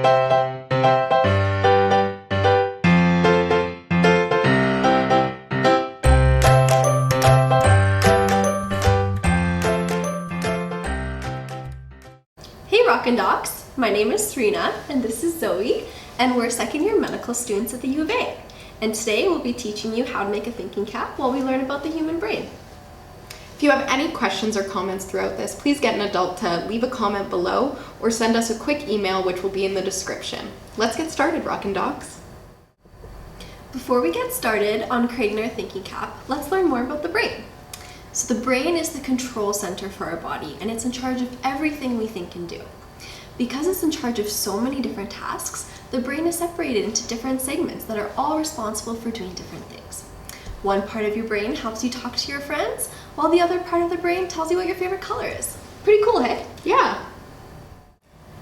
Hey Rockin' Docs! My name is Surina and this is Zoe, and we're second year medical students at the U of A. And today we'll be teaching you how to make a thinking cap while we learn about the human brain. If you have any questions or comments throughout this, please get an adult to leave a comment below or send us a quick email, which will be in the description. Let's get started, Rockin' Docs. Before we get started on creating our thinking cap, let's learn more about the brain. So the brain is the control center for our body, and it's in charge of everything we think and do. Because it's in charge of so many different tasks, the brain is separated into different segments that are all responsible for doing different things. One part of your brain helps you talk to your friends, while the other part of the brain tells you what your favorite color is. Pretty cool, hey? Yeah.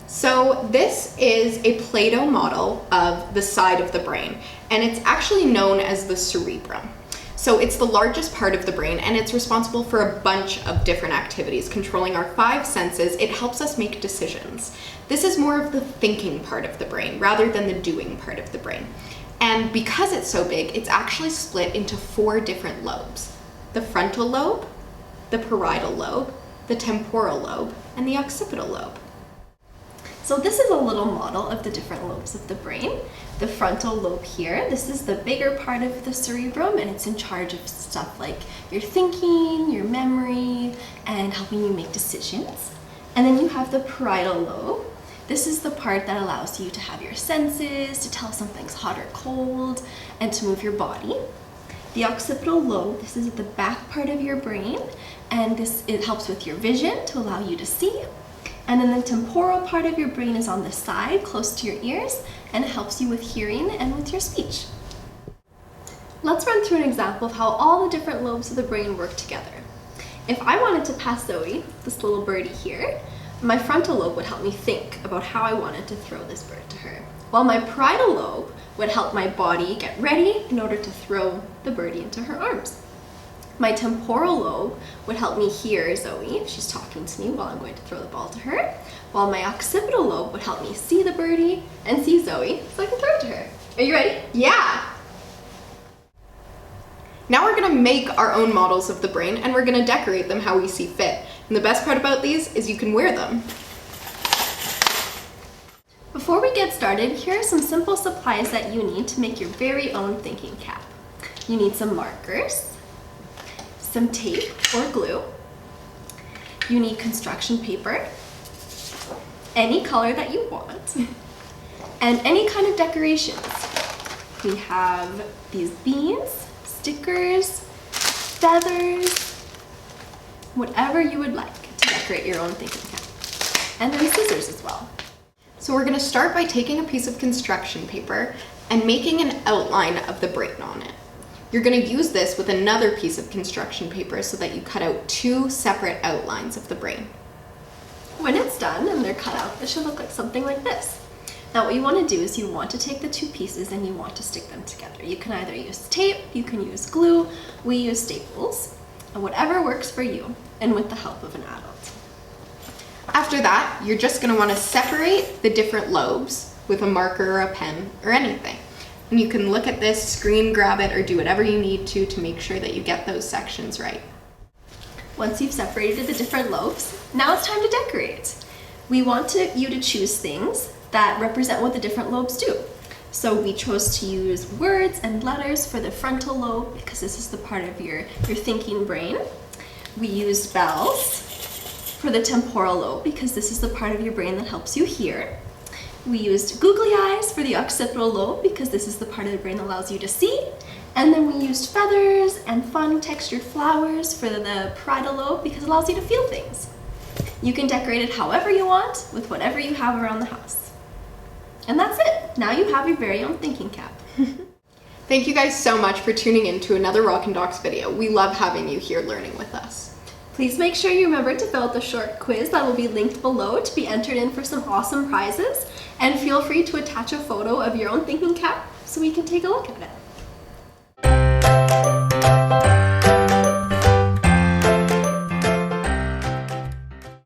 So this is a Play-Doh model of the side of the brain, and it's actually known as the cerebrum. So it's the largest part of the brain, and it's responsible for a bunch of different activities, controlling our 5 senses. It helps us make decisions. This is more of the thinking part of the brain rather than the doing part of the brain. And because it's so big, it's actually split into 4 different lobes: the frontal lobe, the parietal lobe, the temporal lobe, and the occipital lobe. So this is a little model of the different lobes of the brain. The frontal lobe here, this is the bigger part of the cerebrum, and it's in charge of stuff like your thinking, your memory, and helping you make decisions. And then you have the parietal lobe. This is the part that allows you to have your senses, to tell something's hot or cold, and to move your body. The occipital lobe, this is the back part of your brain, and it helps with your vision to allow you to see. And then the temporal part of your brain is on the side, close to your ears, and it helps you with hearing and with your speech. Let's run through an example of how all the different lobes of the brain work together. If I wanted to pass Zoe, this little birdie here, my frontal lobe would help me think about how I wanted to throw this bird to her, while my parietal lobe would help my body get ready in order to throw the birdie into her arms. My temporal lobe would help me hear Zoe if she's talking to me while I'm going to throw the ball to her, while my occipital lobe would help me see the birdie and see Zoe so I can throw it to her. Are you ready? Yeah! Now we're gonna make our own models of the brain, and we're gonna decorate them how we see fit. And the best part about these is you can wear them. Before we get started, here are some simple supplies that you need to make your very own thinking cap. You need some markers, some tape or glue. You need construction paper, any color that you want, and any kind of decorations. We have these beans, stickers, feathers, whatever you would like to decorate your own thinking cap. And then scissors as well. So we're gonna start by taking a piece of construction paper and making an outline of the brain on it. You're going to use this with another piece of construction paper so that you cut out 2 separate outlines of the brain. When it's done and they're cut out, it should look like something like this. Now what you want to do is you want to take the 2 pieces and you want to stick them together. You can either use tape, you can use glue, we use staples, and whatever works for you, and with the help of an adult. After that, you're just going to want to separate the different lobes with a marker or a pen or anything. And you can look at this, screen grab it, or do whatever you need to make sure that you get those sections right. Once you've separated the different lobes, now it's time to decorate. We want you to choose things that represent what the different lobes do. So we chose to use words and letters for the frontal lobe because this is the part of your thinking brain. We used bells for the temporal lobe because this is the part of your brain that helps you hear. We used googly eyes for the occipital lobe because this is the part of the brain that allows you to see. And then we used feathers and fun textured flowers for the parietal lobe because it allows you to feel things. You can decorate it however you want with whatever you have around the house. And that's it. Now you have your very own thinking cap. Thank you guys so much for tuning in to another Rockin' Docs video. We love having you here learning with us. Please make sure you remember to fill out the short quiz that will be linked below to be entered in for some awesome prizes. And feel free to attach a photo of your own thinking cap so we can take a look at it.